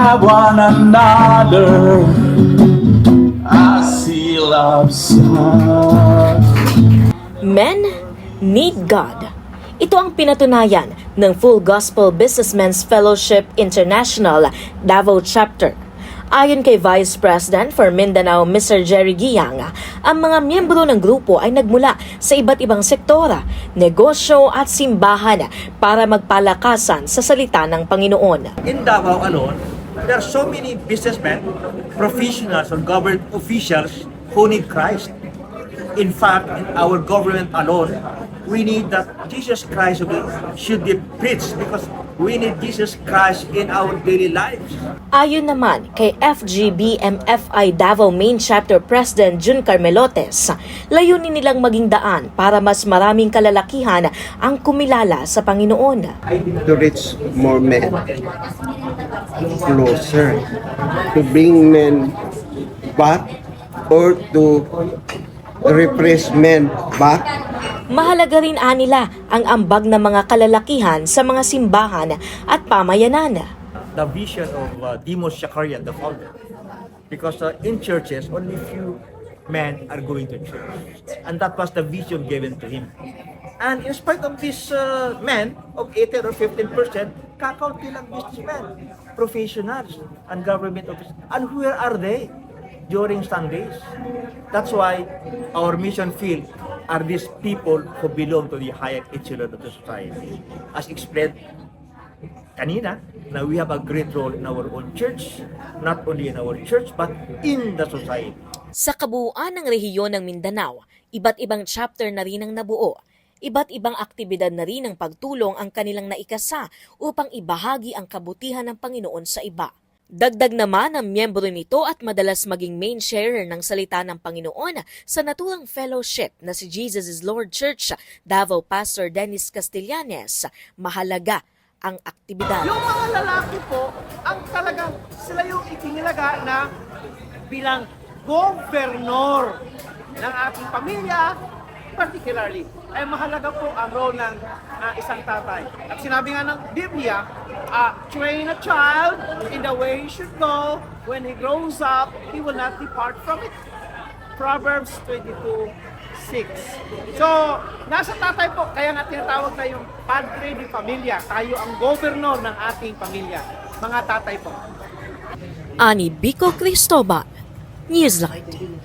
have one another as He loves us. Men need God. Ito ang pinatunayan ng Full Gospel Businessmen's Fellowship International Davao Chapter. Ayon kay Vice President for Mindanao, Mr. Jerry Guiang, ang mga miyembro ng grupo ay nagmula sa iba't ibang sektora, negosyo at simbahan para magpalakasan sa salita ng Panginoon. In Davao alone, there are so many businessmen, professionals, and government officials who need Christ. In fact, in our government alone, we need that Jesus Christ should be preached because we need Jesus Christ in our daily lives. Ayon naman kay FGBMFI Davao Main Chapter President Jun Carmelotes, layunin nilang maging daan para mas maraming kalalakihan ang kumilala sa Panginoon. To reach more men closer, to bring men back or to repress men back. Mahalaga rin anila ang ambag ng mga kalalakihan sa mga simbahan at pamayanan. The vision of Demos Shakarian, the founder, because in churches, only few men are going to church. And that was the vision given to him. And in spite of these men, of 18 or 15%, kakaunti lang businessmen, professionals, and government officials. And where are they during Sundays? That's why our mission field are these people who belong to the higher echelon of the society. As explained kanina, na we have a great role in our own church, not only in our church, but in the society. Sa kabuuan ng rehiyon ng Mindanao, iba't ibang chapter na rin ang nabuo. Iba't ibang aktibidad na rin ang pagtulong ang kanilang naikasa upang ibahagi ang kabutihan ng Panginoon sa iba. Dagdag naman ang miyembro nito at madalas maging main sharer ng salita ng Panginoon sa naturang fellowship na si Jesus is Lord Church, Davao Pastor Dennis Castellanes. Mahalaga ang aktibidad. Yung mga lalaki po, ang talagang sila yung itinilaga na bilang governor ng ating pamilya, particularly. Ay mahalaga po ang role ng isang tatay. At sinabi nga ng Biblia, train a child in the way he should go. When he grows up, he will not depart from it. Proverbs 22:6. So, nasa tatay po, kaya nga tinatawag na yung padre de familia. Tayo ang governor ng ating pamilya. Mga tatay po. Ani Bico Cristobal, Newsline.